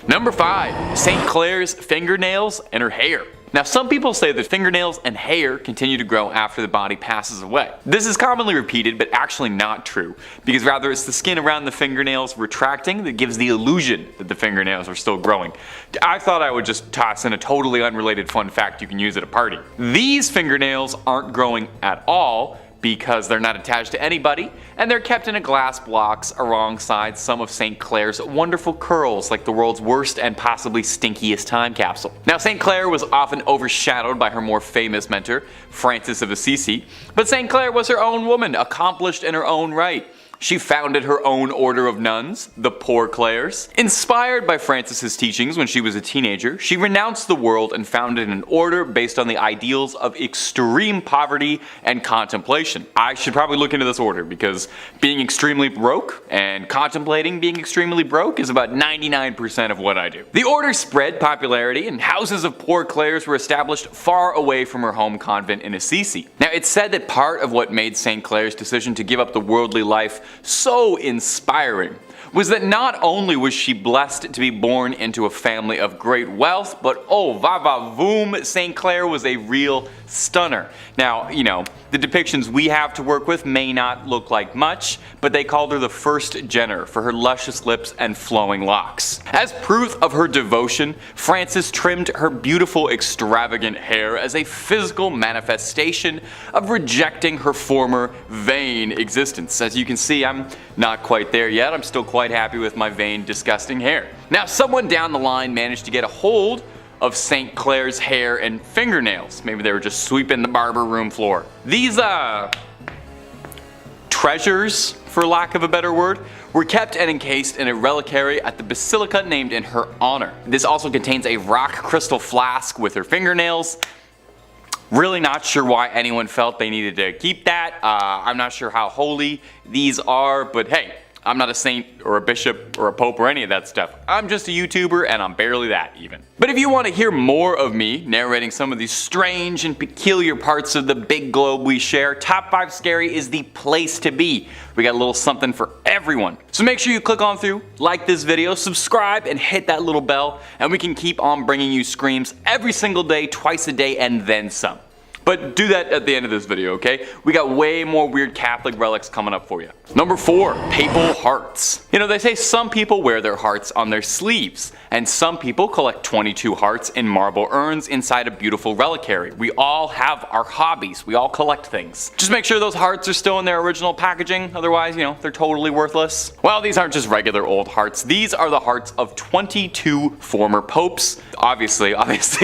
Number 5. St. Clare's fingernails and her hair. Now, some people say that fingernails and hair continue to grow after the body passes away. This is commonly repeated, but actually not true, because rather it's the skin around the fingernails retracting that gives the illusion that the fingernails are still growing. I thought I would just toss in a totally unrelated fun fact you can use at a party. These fingernails aren't growing at all, because they're not attached to anybody, and they're kept in a glass box alongside some of St. Clare's wonderful curls, like the world's worst and possibly stinkiest time capsule. Now, St. Clare was often overshadowed by her more famous mentor, Francis of Assisi, but St. Clare was her own woman, accomplished in her own right. She founded her own order of nuns, the Poor Clares. Inspired by Francis's teachings when she was a teenager, she renounced the world and founded an order based on the ideals of extreme poverty and contemplation. I should probably look into this order because being extremely broke and contemplating being extremely broke is about 99% of what I do. The order spread popularity and houses of Poor Clares were established far away from her home convent in Assisi. Now, it's said that part of what made St. Clare's decision to give up the worldly life so inspiring was that not only was she blessed to be born into a family of great wealth, but oh va va voom, St. Clare was a real stunner. Now, you know, the depictions we have to work with may not look like much, but they called her the first Jenner for her luscious lips and flowing locks. As proof of her devotion, Francis trimmed her beautiful extravagant hair as a physical manifestation of rejecting her former vain existence. As you can see, I'm not quite there yet. I'm still quite happy with my vain, disgusting hair. Now, someone down the line managed to get a hold of St. Clare's hair and fingernails. Maybe they were just sweeping the barber room floor. These treasures, for lack of a better word, were kept and encased in a reliquary at the basilica named in her honor. This also contains a rock crystal flask with her fingernails. Really not sure why anyone felt they needed to keep that. I'm not sure how holy these are, but hey, I'm not a saint or a bishop or a pope or any of that stuff. I'm just a YouTuber and I'm barely that even. But if you want to hear more of me narrating some of these strange and peculiar parts of the big globe we share, Top 5 Scary is the place to be. We got a little something for everyone. So make sure you click on through, like this video, subscribe, and hit that little bell, and we can keep on bringing you screams every single day, twice a day, and then some. But do that at the end of this video, okay? We got way more weird Catholic relics coming up for you. Number 4, papal hearts. You know, they say some people wear their hearts on their sleeves, and some people collect 22 hearts in marble urns inside a beautiful reliquary. We all have our hobbies. We all collect things. Just make sure those hearts are still in their original packaging, otherwise, you know, they're totally worthless. Well, these aren't just regular old hearts. These are the hearts of 22 former popes. Obviously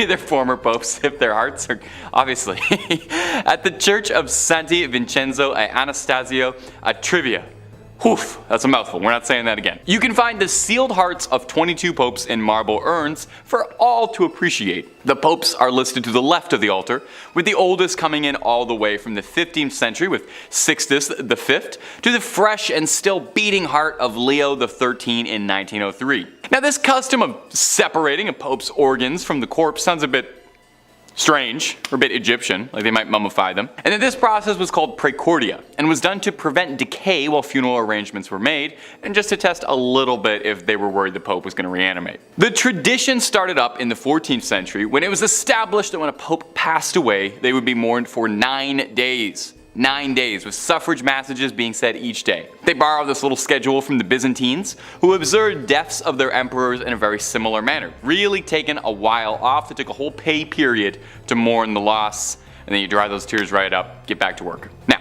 they're former popes if their hearts are, obviously. At the Church of Santi Vincenzo e Anastasio a Trivia. Oof, that's a mouthful, we're not saying that again. You can find the sealed hearts of 22 popes in marble urns for all to appreciate. The popes are listed to the left of the altar, with the oldest coming in all the way from the 15th century with Sixtus V to the fresh and still beating heart of Leo XIII in 1903. Now, this custom of separating a pope's organs from the corpse sounds a bit strange, or a bit Egyptian, like they might mummify them. And then this process was called praecordia, and was done to prevent decay while funeral arrangements were made, and just to test a little bit if they were worried the Pope was going to reanimate. The tradition started up in the 14th century when it was established that when a Pope passed away, they would be mourned for 9 days. 9 days, with suffrage massages being said each day. They borrowed this little schedule from the Byzantines, who observed deaths of their emperors in a very similar manner. Really taken a while off. They took a whole pay period to mourn the loss, and then you dry those tears right up, get back to work. Now,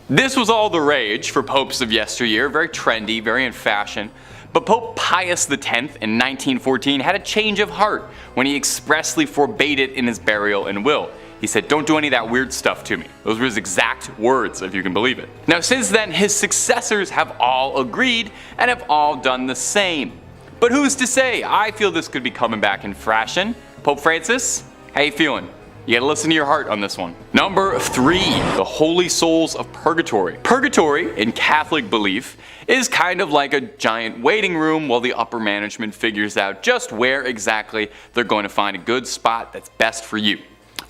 this was all the rage for popes of yesteryear, very trendy, very in fashion. But Pope Pius X in 1914 had a change of heart when he expressly forbade it in his burial and will. He said, "Don't do any of that weird stuff to me." Those were his exact words, if you can believe it. Now, since then, his successors have all agreed and have all done the same. But who's to say? I feel this could be coming back in fashion. Pope Francis, how you feeling? You gotta listen to your heart on this one. Number 3, the Holy Souls of Purgatory. Purgatory, in Catholic belief, is kind of like a giant waiting room while the upper management figures out just where exactly they're going to find a good spot that's best for you.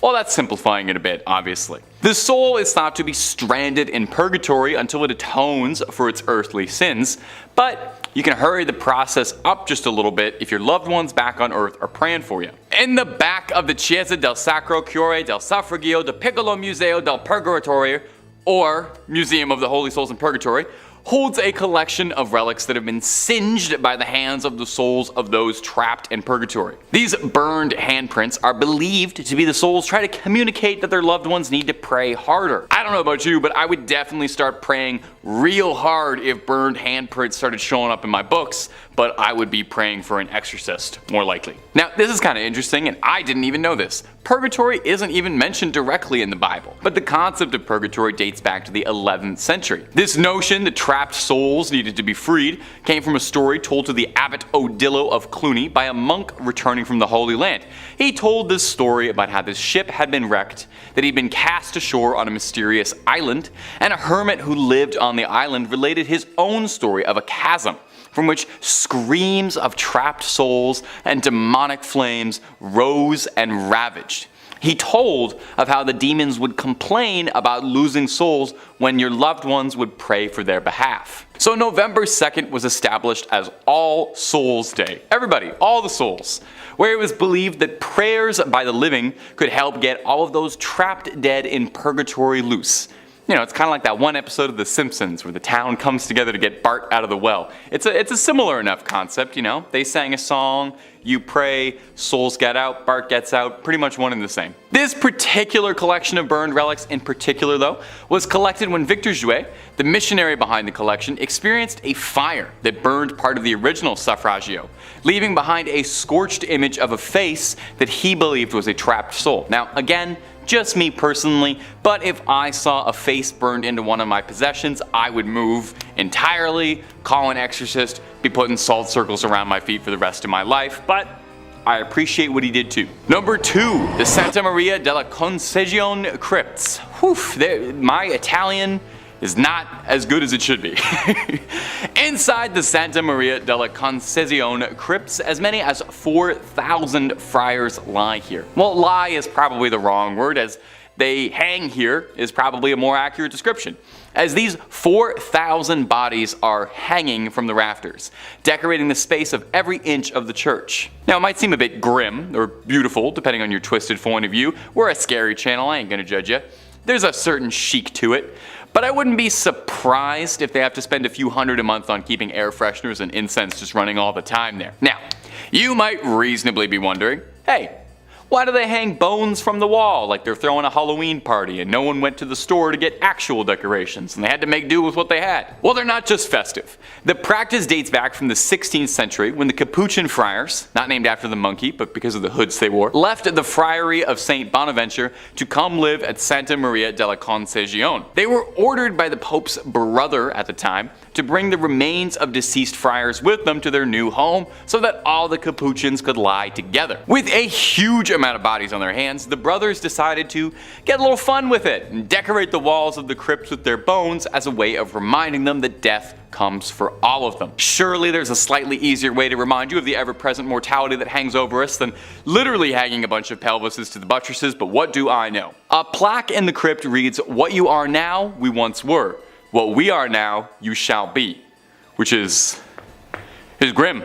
Well, that's simplifying it a bit, obviously. The soul is thought to be stranded in purgatory until it atones for its earthly sins, but you can hurry the process up just a little bit if your loved ones back on earth are praying for you. In the back of the Chiesa del Sacro Cuore del Suffragio del Piccolo Museo del Purgatory, or Museum of the Holy Souls in Purgatory, holds a collection of relics that have been singed by the hands of the souls of those trapped in purgatory. These burned handprints are believed to be the souls trying to communicate that their loved ones need to pray harder. I don't know about you, but I would definitely start praying real hard if burned handprints started showing up in my books, but I would be praying for an exorcist, more likely. Now, this is kind of interesting, and I didn't even know this. Purgatory isn't even mentioned directly in the Bible, but the concept of purgatory dates back to the 11th century. This notion that trapped souls needed to be freed came from a story told to the Abbot Odilo of Cluny by a monk returning from the Holy Land. He told this story about how this ship had been wrecked, that he'd been cast ashore on a mysterious island, and a hermit who lived on the island related his own story of a chasm from which screams of trapped souls and demonic flames rose and ravaged. He told of how the demons would complain about losing souls when your loved ones would pray for their behalf. So November 2nd was established as All Souls Day. Everybody, all the souls. Where it was believed that prayers by the living could help get all of those trapped dead in purgatory loose. You know, it's kind of like that one episode of The Simpsons where the town comes together to get Bart out of the well. It's a similar enough concept, you know. They sang a song, you pray, souls get out, Bart gets out, pretty much one and the same. This particular collection of burned relics in particular, though, was collected when Victor Jouet, the missionary behind the collection, experienced a fire that burned part of the original suffragio, leaving behind a scorched image of a face that he believed was a trapped soul. Now, again, just me personally, but if I saw a face burned into one of my possessions, I would move entirely, call an exorcist, be putting salt circles around my feet for the rest of my life, but I appreciate what he did too. Number 2, the Santa Maria della Concesione Crypts. Whew, my Italian is not as good as it should be. Inside the Santa Maria della Concesione crypts, as many as 4,000 friars lie here. Well, lie is probably the wrong word, as they hang here is probably a more accurate description, as these 4,000 bodies are hanging from the rafters, decorating the space of every inch of the church. Now, it might seem a bit grim or beautiful, depending on your twisted point of view. We're a scary channel, I ain't gonna judge you. There's a certain chic to it. But I wouldn't be surprised if they have to spend a few hundred a month on keeping air fresheners and incense just running all the time there. Now, you might reasonably be wondering, hey, why do they hang bones from the wall like they're throwing a Halloween party and no one went to the store to get actual decorations and they had to make do with what they had? Well, they're not just festive. The practice dates back from the 16th century when the Capuchin friars, not named after the monkey but because of the hoods they wore, left the friary of St. Bonaventure to come live at Santa Maria della Concesione. They were ordered by the Pope's brother at the time to bring the remains of deceased friars with them to their new home so that all the Capuchins could lie together. With a huge amount of bodies on their hands, the brothers decided to get a little fun with it and decorate the walls of the crypts with their bones as a way of reminding them that death comes for all of them. Surely there's a slightly easier way to remind you of the ever-present mortality that hangs over us than literally hanging a bunch of pelvises to the buttresses, but what do I know? A plaque in the crypt reads, "What you are now, we once were. What we are now, you shall be." Which is grim.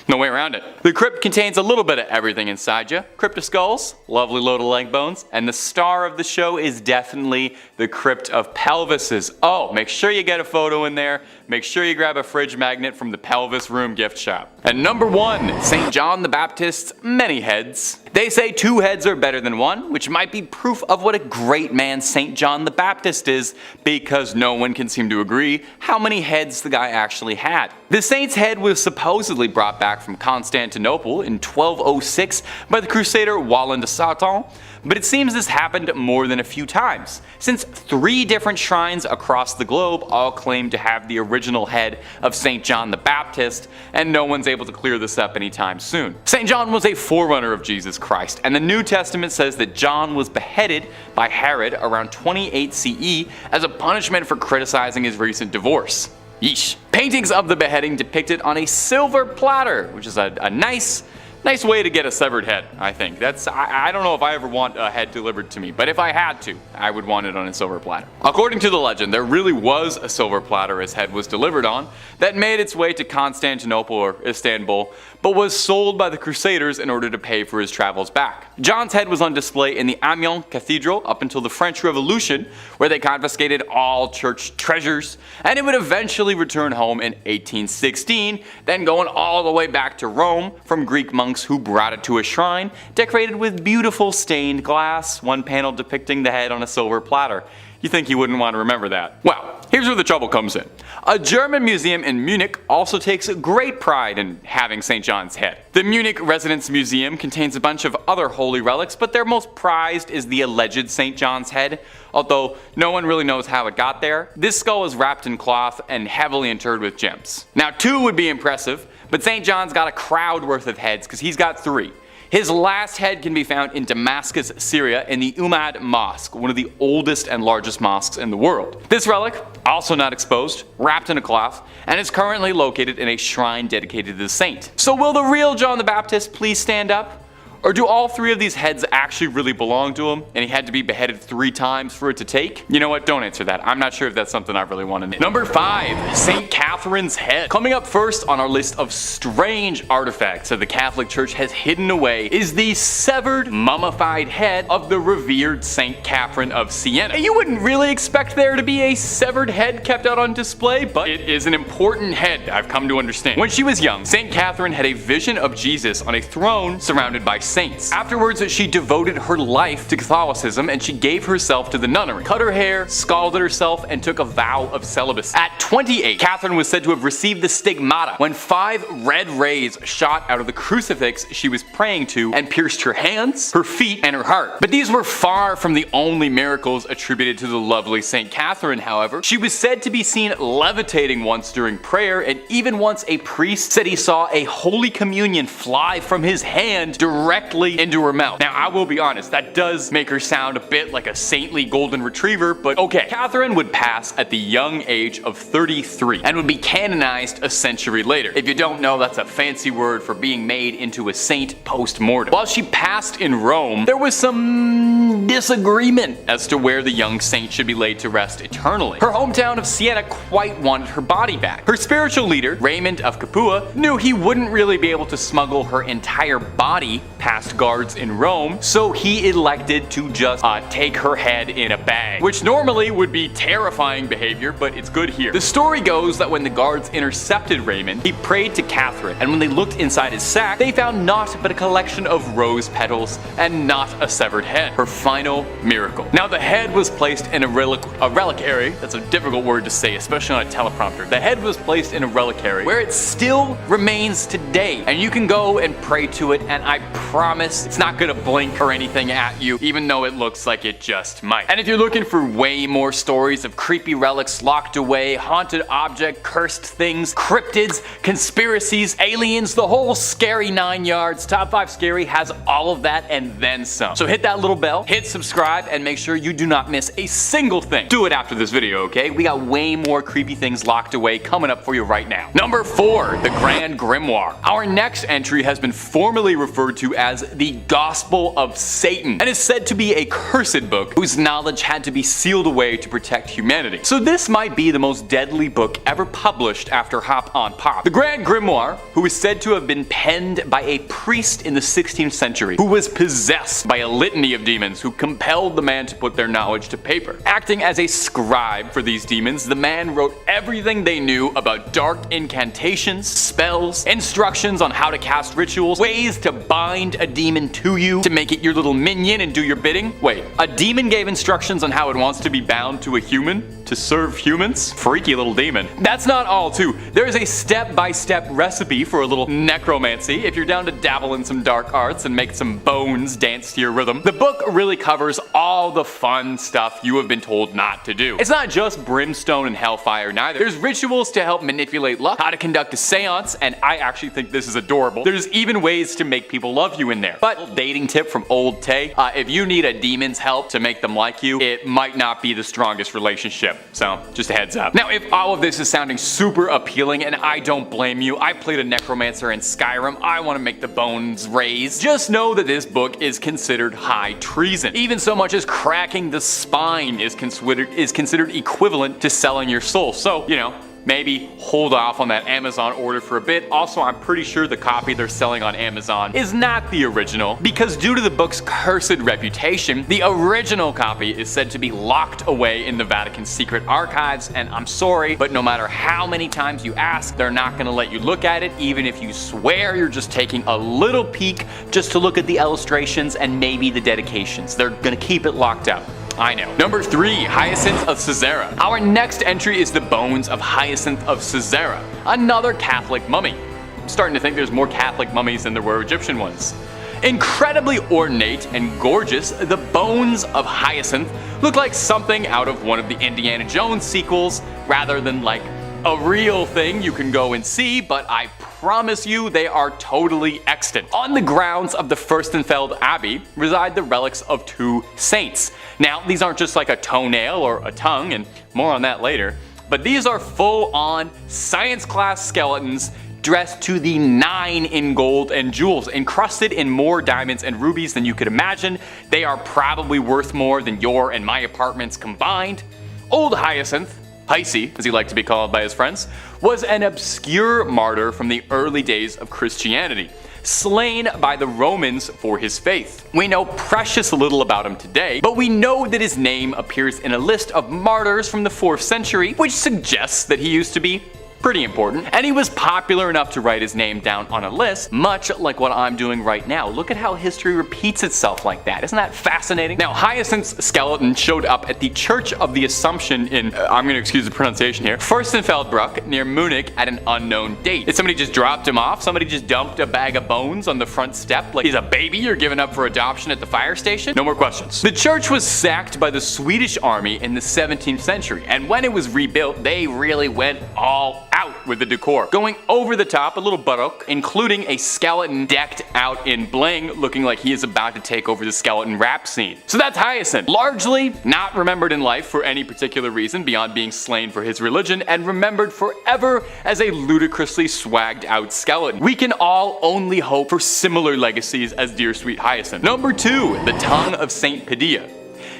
No way around it. The crypt contains a little bit of everything inside you. Crypt of skulls, lovely load of leg bones, and the star of the show is definitely the crypt of pelvises. Oh, make sure you get a photo in there. Make sure you grab a fridge magnet from the Pelvis Room gift shop. And number 1, St. John the Baptist's many heads. They say 2 heads are better than 1, which might be proof of what a great man St. John the Baptist is, because no one can seem to agree how many heads the guy actually had. The saint's head was supposedly brought back from Constantinople in 1206 by the crusader Wallen de Satan, but it seems this happened more than a few times, since 3 different shrines across the globe all claim to have the original head of St. John the Baptist, and no one's able to clear this up anytime soon. St. John was a forerunner of Jesus Christ, and the New Testament says that John was beheaded by Herod around 28 CE as a punishment for criticizing his recent divorce. Yeesh. Paintings of the beheading depicted on a silver platter, which is a nice Nice way to get a severed head, I think. I don't know if I ever want a head delivered to me, but if I had to, I would want it on a silver platter. According to the legend, there really was a silver platter his head was delivered on that made its way to Constantinople or Istanbul, but was sold by the Crusaders in order to pay for his travels back. John's head was on display in the Amiens Cathedral up until the French Revolution, where they confiscated all church treasures, and it would eventually return home in 1816, then going all the way back to Rome from Greek monks who brought it to a shrine decorated with beautiful stained glass, one panel depicting the head on a silver platter. You think you wouldn't want to remember that? Well, here's where the trouble comes in. A German museum in Munich also takes great pride in having St. John's head. The Munich Residence Museum contains a bunch of other holy relics, but their most prized is the alleged St. John's head, although no one really knows how it got there. This skull is wrapped in cloth and heavily interred with gems. Now, 2 would be impressive, but St. John's got a crowd worth of heads because he's got 3. His last head can be found in Damascus, Syria in the Umayyad Mosque, one of the oldest and largest mosques in the world. This relic, also not exposed, wrapped in a cloth, and is currently located in a shrine dedicated to the saint. So will the real John the Baptist please stand up? Or do all 3 of these heads actually really belong to him, and he had to be beheaded 3 times for it to take? You know what, don't answer that. I'm not sure if that's something I really want to know. Number 5, St. Catherine's head. Coming up first on our list of strange artifacts that the Catholic Church has hidden away is the severed, mummified head of the revered St. Catherine of Siena. You wouldn't really expect there to be a severed head kept out on display, but it is an important head, I've come to understand. When she was young, St. Catherine had a vision of Jesus on a throne surrounded by saints. Afterwards, she devoted her life to Catholicism and she gave herself to the nunnery, cut her hair, scalded herself, and took a vow of celibacy. At 28, Catherine was said to have received the stigmata when 5 red rays shot out of the crucifix she was praying to and pierced her hands, her feet, and her heart. But these were far from the only miracles attributed to the lovely St. Catherine, however. She was said to be seen levitating once during prayer, and even once a priest said he saw a Holy Communion fly from his hand directly into her mouth. Now, I will be honest, that does make her sound a bit like a saintly golden retriever, but okay. Catherine would pass at the young age of 33 and would be canonized a century later. If you don't know, that's a fancy word for being made into a saint post-mortem. While she passed in Rome, there was some disagreement as to where the young saint should be laid to rest eternally. Her hometown of Siena quite wanted her body back. Her spiritual leader, Raymond of Capua, knew he wouldn't really be able to smuggle her entire body past guards in Rome, so he elected to just take her head in a bag, which normally would be terrifying behavior, but it's good here. The story goes that when the guards intercepted Raymond, he prayed to Catherine, and when they looked inside his sack, they found naught but a collection of rose petals and not a severed head. Her final miracle. Now, the head was placed in a reliquary. That's a difficult word to say, especially on a teleprompter. The head was placed in a reliquary where it still remains today, and you can go and pray to it, and I promise it's not gonna blink or anything at you, even though it looks like it just might. And if you're looking for way more stories of creepy relics locked away, haunted object, cursed things, cryptids, conspiracies, aliens, the whole scary 9 yards, Top 5 Scary has all of that and then some. So hit that little bell, hit subscribe, and make sure you do not miss a single thing. Do it after this video, okay? We got way more creepy things locked away coming up for you right now. Number 4, the Grand Grimoire. Our next entry has been formally referred to as the Gospel of Satan, and is said to be a cursed book whose knowledge had to be sealed away to protect humanity. So this might be the most deadly book ever published after Hop on Pop. The Grand Grimoire, who is said to have been penned by a priest in the 16th century, who was possessed by a litany of demons who compelled the man to put their knowledge to paper. Acting as a scribe for these demons, the man wrote everything they knew about dark incantations, spells, instructions on how to cast rituals, ways to bind a demon to you to make it your little minion and do your bidding. Wait, a demon gave instructions on how it wants to be bound to a human? To serve humans? Freaky little demon. That's not all too. There is a step-by-step recipe for a little necromancy if you're down to dabble in some dark arts and make some bones dance to your rhythm. The book really covers all the fun stuff you have been told not to do. It's not just brimstone and hellfire neither. There's rituals to help manipulate luck, how to conduct a seance, and I actually think this is adorable. There's even ways to make people love you in there. But dating tip from old Tay, if you need a demon's help to make them like you, it might not be the strongest relationship. so just a heads up. Now, if all of this is sounding super appealing, and I don't blame you, I played a necromancer in Skyrim, I want to make the bones raise, just know that this book is considered high treason. Even so much as cracking the spine is considered equivalent to selling your soul. So, you know, maybe hold off on that Amazon order for a bit. Also, I'm pretty sure the copy they're selling on Amazon is not the original, because due to the book's cursed reputation, the original copy is said to be locked away in the Vatican's secret archives, and I'm sorry, but no matter how many times you ask, they're not gonna let you look at it, even if you swear you're just taking a little peek just to look at the illustrations and maybe the dedications. They're gonna keep it locked up. I know. Number 3, Hiestin of Cesera. Our next entry is the bones of Hiestin of Cesera, another Catholic mummy. I'm starting to think there's more Catholic mummies than there were Egyptian ones. Incredibly ornate and gorgeous, the bones of Hiestin look like something out of one of the Indiana Jones sequels, rather than like a real thing you can go and see, but I promise you they are totally extant. On the grounds of the Fürstenfeld Abbey reside the relics of 2 saints. Now, these aren't just like a toenail or a tongue, and more on that later, but these are full-on science class skeletons dressed to the 9 in gold and jewels, encrusted in more diamonds and rubies than you could imagine. They are probably worth more than your and my apartments combined. Old Hyacinth, Hisey, as he liked to be called by his friends, was an obscure martyr from the early days of Christianity, slain by the Romans for his faith. We know precious little about him today, but we know that his name appears in a list of martyrs from the 4th century, which suggests that he used to be pretty important, and he was popular enough to write his name down on a list, much like what I'm doing right now. Look at how history repeats itself like that. Isn't that fascinating? Now, Hyacinth's skeleton showed up at the Church of the Assumption in, I'm gonna excuse the pronunciation here, Fürstenfeldbruck near Munich at an unknown date. Did somebody just dropped him off? Somebody just dumped a bag of bones on the front step like he's a baby you're giving up for adoption at the fire station? No more questions. The church was sacked by the Swedish army in the 17th century, and when it was rebuilt, they really went all out with the decor, going over the top, a little baroque, including a skeleton decked out in bling, looking like he is about to take over the skeleton rap scene. So that's Hyacinth, largely not remembered in life for any particular reason beyond being slain for his religion, and remembered forever as a ludicrously swagged out skeleton. We can all only hope for similar legacies as dear sweet Hyacinth. Number 2, the tongue of Saint Padilla.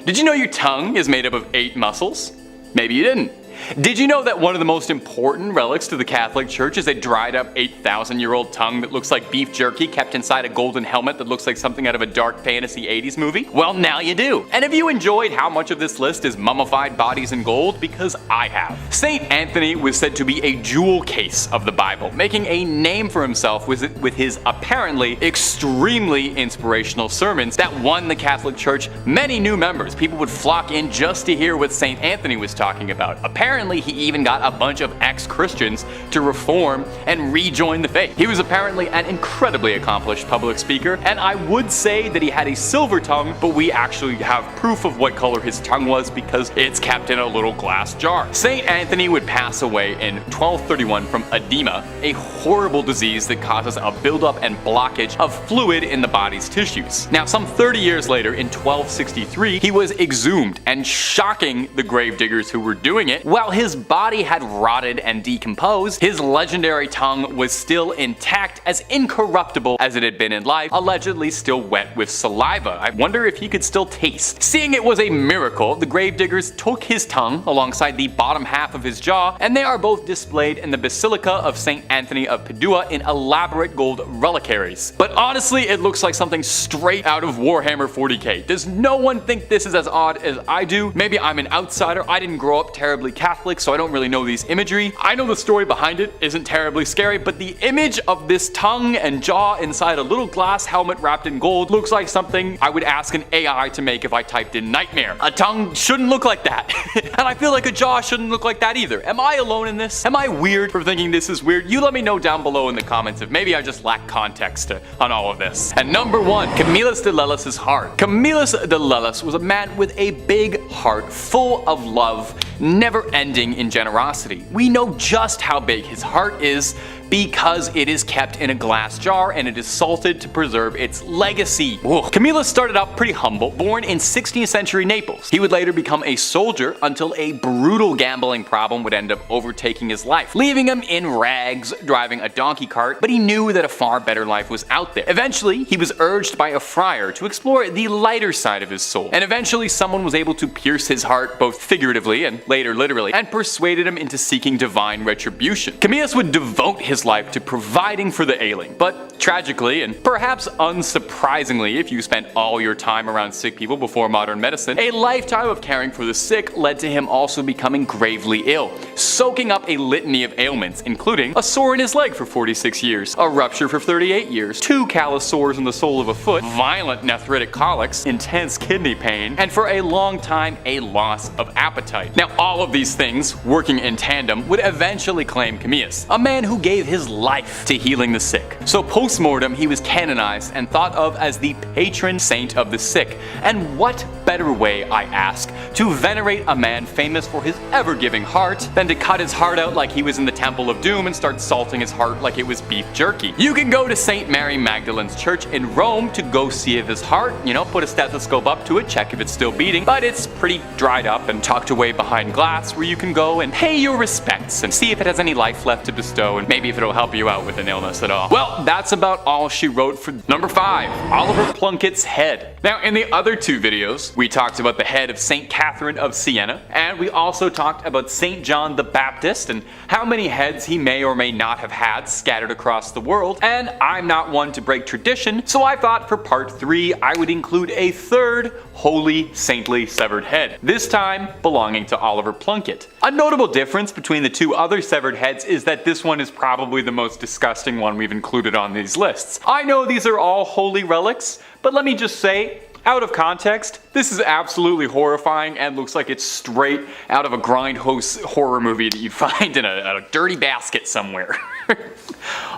Did you know your tongue is made up of 8 muscles? Maybe you didn't. Did you know that one of the most important relics to the Catholic Church is a dried up 8,000-year-old tongue that looks like beef jerky kept inside a golden helmet that looks like something out of a dark fantasy 80s movie? Well, now you do. And have you enjoyed how much of this list is mummified bodies in gold? Because I have. Saint Anthony was said to be a jewel case of the Bible, making a name for himself with his apparently extremely inspirational sermons that won the Catholic Church many new members. People would flock in just to hear what Saint Anthony was talking about. Apparently, he even got a bunch of ex-Christians to reform and rejoin the faith. He was apparently an incredibly accomplished public speaker, and I would say that he had a silver tongue, but we actually have proof of what color his tongue was because it's kept in a little glass jar. Saint Anthony would pass away in 1231 from edema, a horrible disease that causes a buildup and blockage of fluid in the body's tissues. Now, some 30 years later, in 1263, he was exhumed, and shocking the gravediggers who were doing it, while his body had rotted and decomposed, his legendary tongue was still intact, as incorruptible as it had been in life, allegedly still wet with saliva. I wonder if he could still taste. Seeing it was a miracle, the gravediggers took his tongue alongside the bottom half of his jaw, and they are both displayed in the Basilica of St. Anthony of Padua in elaborate gold reliquaries. But honestly, it looks like something straight out of Warhammer 40k. Does no one think this is as odd as I do? Maybe I'm an outsider. I didn't grow up terribly Catholic, so I don't really know these imagery. I know the story behind it isn't terribly scary, but the image of this tongue and jaw inside a little glass helmet wrapped in gold looks like something I would ask an AI to make if I typed in nightmare. A tongue shouldn't look like that. And I feel like a jaw shouldn't look like that either. Am I alone in this? Am I weird for thinking this is weird? You let me know down below in the comments if maybe I just lack context on all of this. And number 1, Camillus de Lellis' heart. Camillus de Lellis was a man with a big heart full of love, never ending in generosity. We know just how big his heart is because it is kept in a glass jar and it is salted to preserve its legacy. Camille started out pretty humble. Born in 16th century Naples, he would later become a soldier until a brutal gambling problem would end up overtaking his life, leaving him in rags driving a donkey cart, but he knew that a far better life was out there. Eventually, he was urged by a friar to explore the lighter side of his soul, and eventually someone was able to pierce his heart both figuratively and later literally, and persuaded him into seeking divine retribution. Camille would devote his life to providing for the ailing, but tragically, and perhaps unsurprisingly if you spent all your time around sick people before modern medicine, a lifetime of caring for the sick led to him also becoming gravely ill, soaking up a litany of ailments, including a sore in his leg for 46 years, a rupture for 38 years, 2 callous sores in the sole of a foot, violent nephritic colics, intense kidney pain, and for a long time a loss of appetite. Now all of these things, working in tandem, would eventually claim Camille, a man who gave his life to healing the sick. So post-mortem he was canonized and thought of as the patron saint of the sick. And what better way, I ask, to venerate a man famous for his ever-giving heart than to cut his heart out like he was in the Temple of Doom and start salting his heart like it was beef jerky. You can go to St. Mary Magdalene's Church in Rome to go see if his heart, put a stethoscope up to it, check if it's still beating, but it's pretty dried up and tucked away behind glass where you can go and pay your respects and see if it has any life left to bestow and maybe if it'll help you out with an illness at all. Well, that's about all she wrote for number 5, Oliver Plunkett's head. Now in the other 2 videos, we talked about the head of St. Catherine of Siena, and we also talked about St. John the Baptist and how many heads he may or may not have had scattered across the world, and I'm not one to break tradition, so I thought for part 3 I would include a 3rd holy saintly severed head, this time belonging to Oliver Plunkett. A notable difference between the 2 other severed heads is that this one is probably the most disgusting one we've included on these lists. I know these are all holy relics, but let me just say, out of context, this is absolutely horrifying and looks like it's straight out of a grindhouse horror movie that you'd find in a dirty basket somewhere.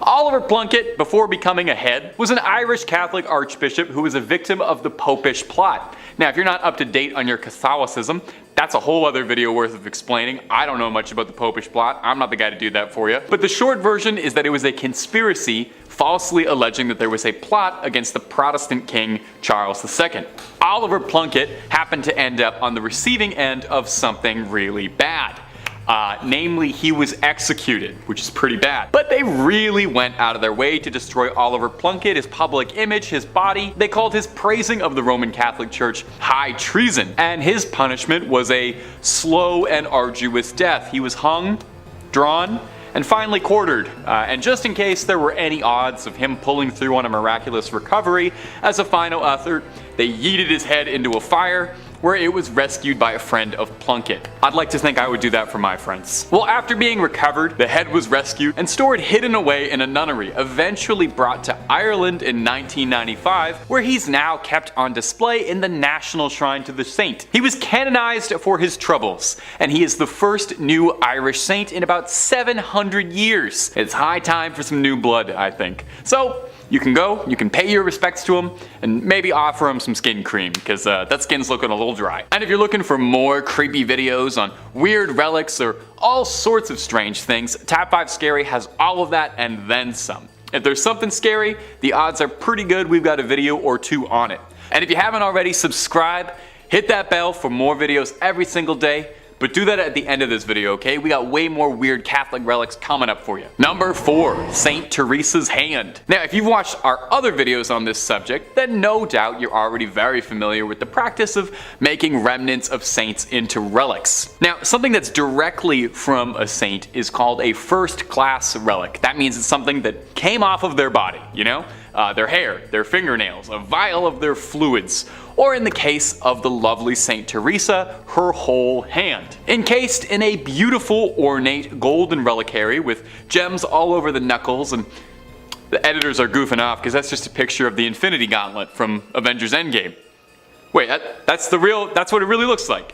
Oliver Plunkett, before becoming a head, was an Irish Catholic archbishop who was a victim of the Popish plot. Now, if you're not up to date on your Catholicism, that's a whole other video worth of explaining. I don't know much about the Popish plot. I'm not the guy to do that for you. But the short version is that it was a conspiracy falsely alleging that there was a plot against the Protestant king Charles II. Oliver Plunkett happened to end up on the receiving end of something really bad. Namely, he was executed, which is pretty bad. But they really went out of their way to destroy Oliver Plunkett, his public image, his body. They called his praising of the Roman Catholic Church high treason, and his punishment was a slow and arduous death. He was hung, drawn, and finally quartered. And just in case there were any odds of him pulling through on a miraculous recovery, as a final effort, they yeeted his head into a fire, where it was rescued by a friend of Plunkett. I'd like to think I would do that for my friends. Well, after being recovered, the head was rescued and stored hidden away in a nunnery, eventually brought to Ireland in 1995, where he's now kept on display in the National Shrine to the Saint. He was canonized for his troubles, and he is the first new Irish saint in about 700 years. It's high time for some new blood, I think. So, you can go, you can pay your respects to him, and maybe offer him some skin cream, because that skin's looking a little dry. And if you're looking for more creepy videos on weird relics or all sorts of strange things, Top 5 Scary has all of that and then some. If there's something scary, the odds are pretty good we've got a video or 2 on it. And if you haven't already, subscribe, hit that bell for more videos every single day. But do that at the end of this video, okay? We got way more weird Catholic relics coming up for you. Number 4, St. Teresas Hand. Now, if you've watched our other videos on this subject, then no doubt you're already very familiar with the practice of making remnants of saints into relics. Now, something that's directly from a saint is called a first-class relic. That means it's something that came off of their body, their hair, their fingernails, a vial of their fluids, or in the case of the lovely St. Teresa, her whole hand. Encased in a beautiful, ornate golden reliquary with gems all over the knuckles, and the editors are goofing off because that's just a picture of the Infinity Gauntlet from Avengers Endgame. Wait, that's what it really looks like.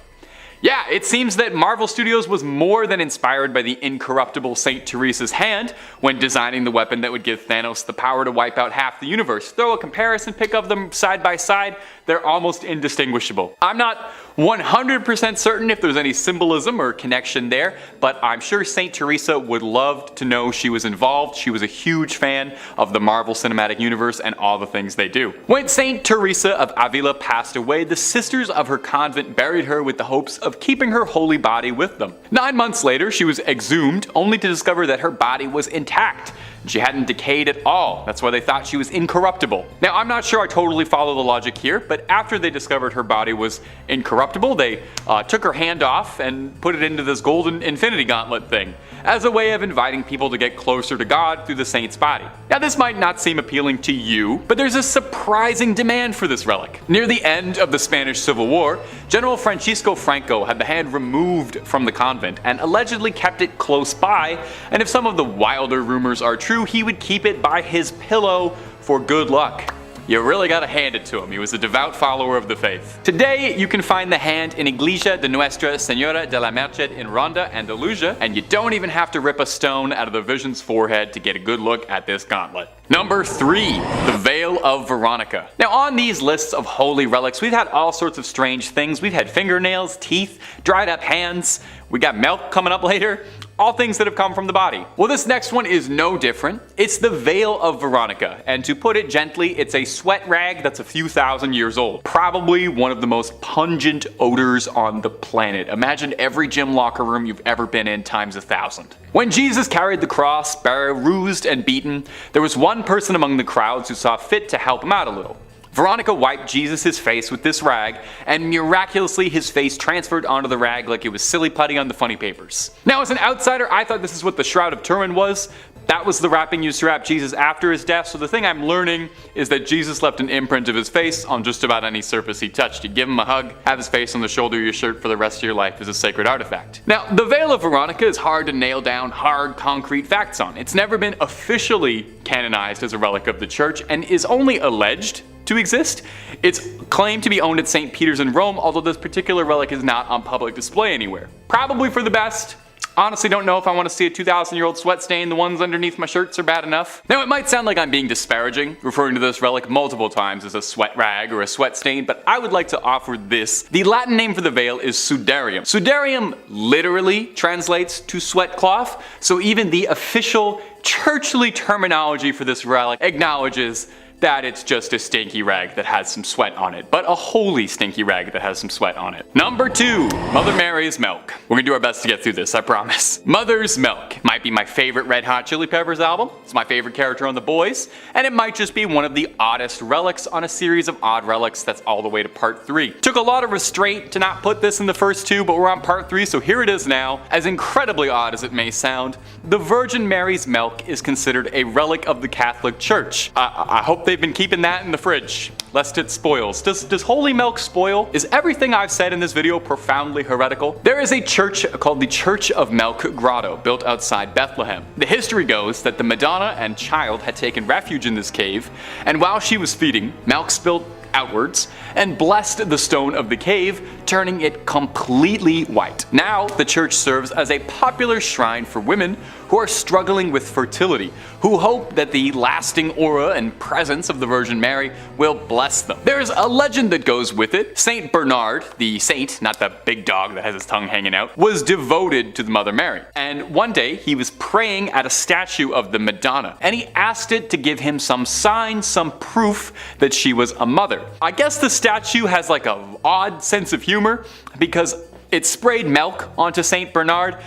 Yeah, it seems that Marvel Studios was more than inspired by the incorruptible St. Teresa's hand when designing the weapon that would give Thanos the power to wipe out half the universe. Throw a comparison pic of them side by side, they're almost indistinguishable. I'm not 100% certain if there's any symbolism or connection there, but I'm sure Saint Teresa would love to know she was involved. She was a huge fan of the Marvel Cinematic Universe and all the things they do. When Saint Teresa of Avila passed away, the sisters of her convent buried her with the hopes of keeping her holy body with them. 9 months later, she was exhumed, only to discover that her body was intact. She hadn't decayed at all. That's why they thought she was incorruptible. Now, I'm not sure I totally follow the logic here, but after they discovered her body was incorruptible, they took her hand off and put it into this golden infinity gauntlet thing, as a way of inviting people to get closer to God through the saint's body. Now, this might not seem appealing to you, but there's a surprising demand for this relic. Near the end of the Spanish Civil War, General Francisco Franco had the hand removed from the convent and allegedly kept it close by, and if some of the wilder rumors are true, he would keep it by his pillow for good luck. You really gotta hand it to him. He was a devout follower of the faith. Today, you can find the hand in Iglesia de Nuestra Señora de la Merced in Ronda, Andalusia, and you don't even have to rip a stone out of the Vision's forehead to get a good look at this gauntlet. Number 3. The Veil of Veronica. Now, on these lists of holy relics, we've had all sorts of strange things. We've had fingernails, teeth, dried up hands, we got milk coming up later. All things that have come from the body. Well, this next one is no different. It's the Veil of Veronica, and to put it gently, it's a sweat rag that's a few thousand years old. Probably one of the most pungent odors on the planet. Imagine every gym locker room you've ever been in times 1,000. When Jesus carried the cross, bruised and beaten, there was one person among the crowds who saw fit to help him out a little. Veronica wiped Jesus' face with this rag, and miraculously his face transferred onto the rag like it was silly putty on the funny papers. Now, as an outsider, I thought this is what the Shroud of Turin was. That was the wrapping used to wrap Jesus after his death, so the thing I'm learning is that Jesus left an imprint of his face on just about any surface he touched. You give him a hug, have his face on the shoulder of your shirt for the rest of your life as a sacred artifact. Now, the Veil of Veronica is hard to nail down hard, concrete facts on. It's never been officially canonized as a relic of the church, and is only alleged to exist. It's claimed to be owned at St. Peter's in Rome, although this particular relic is not on public display anywhere. Probably for the best. Honestly, don't know if I want to see a 2,000-year-old sweat stain. The ones underneath my shirts are bad enough. Now, it might sound like I'm being disparaging, referring to this relic multiple times as a sweat rag or a sweat stain, but I would like to offer this. The Latin name for the veil is sudarium. Sudarium literally translates to sweat cloth, so even the official churchly terminology for this relic acknowledges that it's just a stinky rag that has some sweat on it, but a holy stinky rag that has some sweat on it. Number 2, Mother Mary's milk. We're gonna do our best to get through this, I promise. Mother's Milk might be my favorite Red Hot Chili Peppers album, it's my favorite character on The Boys, and it might just be one of the oddest relics on a series of odd relics that's all the way to part 3. Took a lot of restraint to not put this in the first 2, but we're on part 3, so here it is now. As incredibly odd as it may sound, the Virgin Mary's milk is considered a relic of the Catholic Church. I hope they've been keeping that in the fridge, lest it spoils. Does holy milk spoil? Is everything I've said in this video profoundly heretical? There is a church called the Church of Milk Grotto, built outside Bethlehem. The history goes that the Madonna and child had taken refuge in this cave, and while she was feeding, milk spilled outwards and blessed the stone of the cave, turning it completely white. Now, the church serves as a popular shrine for women who are struggling with fertility, who hope that the lasting aura and presence of the Virgin Mary will bless them. There's a legend that goes with it. Saint Bernard, the saint, not the big dog that has his tongue hanging out, was devoted to the Mother Mary. And one day, he was praying at a statue of the Madonna, and he asked it to give him some sign, some proof that she was a mother. I guess the statue has like an odd sense of humor because it sprayed milk onto Saint Bernard.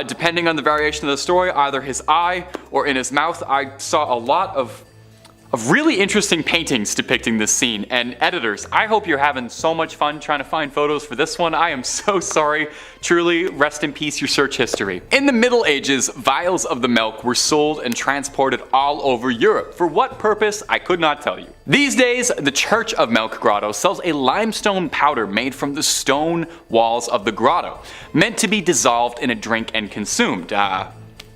Depending on the variation of the story, either his eye or in his mouth. I saw a lot of really interesting paintings depicting this scene, and editors, I hope you're having so much fun trying to find photos for this one. I am so sorry. Truly, rest in peace your search history. In the Middle Ages, vials of the milk were sold and transported all over Europe. For what purpose, I could not tell you. These days, the Church of Milk Grotto sells a limestone powder made from the stone walls of the grotto, meant to be dissolved in a drink and consumed.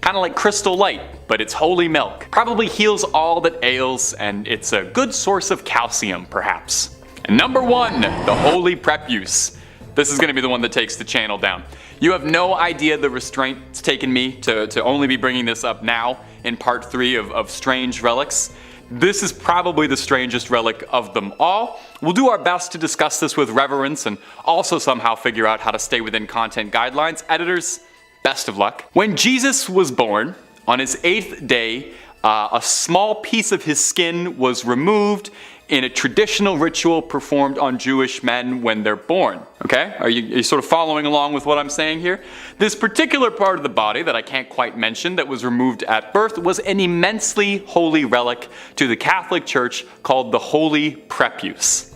Kind of like Crystal Light, but it's holy milk. Probably heals all that ails, and it's a good source of calcium, perhaps. And number 1, the Holy Prepuse. This is going to be the one that takes the channel down. You have no idea the restraint it's taken me to only be bringing this up now in part 3 of Strange Relics. This is probably the strangest relic of them all. We'll do our best to discuss this with reverence and also somehow figure out how to stay within content guidelines. Editors, best of luck. When Jesus was born, on his 8th day, a small piece of his skin was removed in a traditional ritual performed on Jewish men when they're born. Okay? Are you sort of following along with what I'm saying here? This particular part of the body that I can't quite mention that was removed at birth was an immensely holy relic to the Catholic Church called the Holy Prepuse.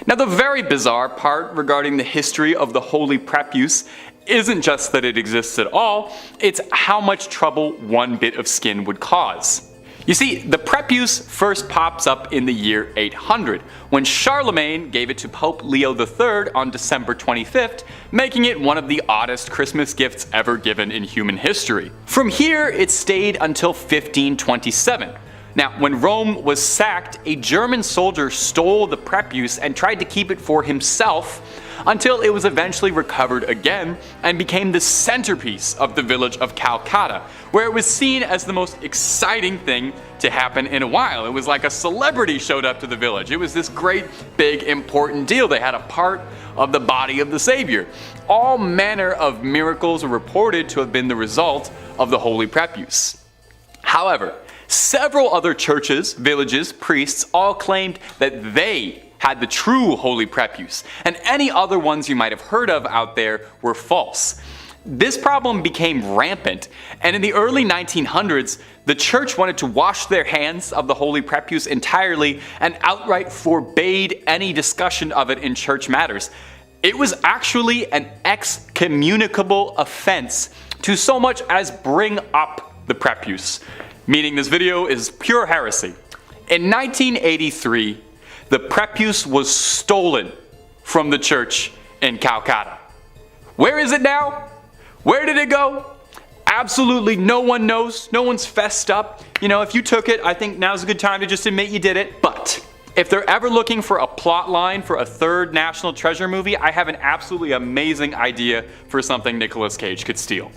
Now, the very bizarre part regarding the history of the Holy Prepuse isn't just that it exists at all, it's how much trouble one bit of skin would cause. You see, the Prepuse first pops up in the year 800, when Charlemagne gave it to Pope Leo III on December 25th, making it one of the oddest Christmas gifts ever given in human history. From here, it stayed until 1527. Now, when Rome was sacked, a German soldier stole the Prepuse and tried to keep it for himself until it was eventually recovered again and became the centerpiece of the village of Calcutta, where it was seen as the most exciting thing to happen in a while. It was like a celebrity showed up to the village. It was this great, big, important deal. They had a part of the body of the Savior. All manner of miracles are reported to have been the result of the Holy Prepuse. However, several other churches, villages, priests all claimed that they had the true Holy Prepuse, and any other ones you might have heard of out there were false. This problem became rampant, and in the early 1900s, the church wanted to wash their hands of the Holy Prepuse entirely and outright forbade any discussion of it in church matters. It was actually an excommunicable offense to so much as bring up the Prepuse, meaning this video is pure heresy. In 1983, the Prepuse was stolen from the church in Calcutta. Where is it now? Where did it go? Absolutely no one knows. No one's fessed up. You know, if you took it, I think now's a good time to just admit you did it. But if they're ever looking for a plot line for a third National Treasure movie, I have an absolutely amazing idea for something Nicolas Cage could steal.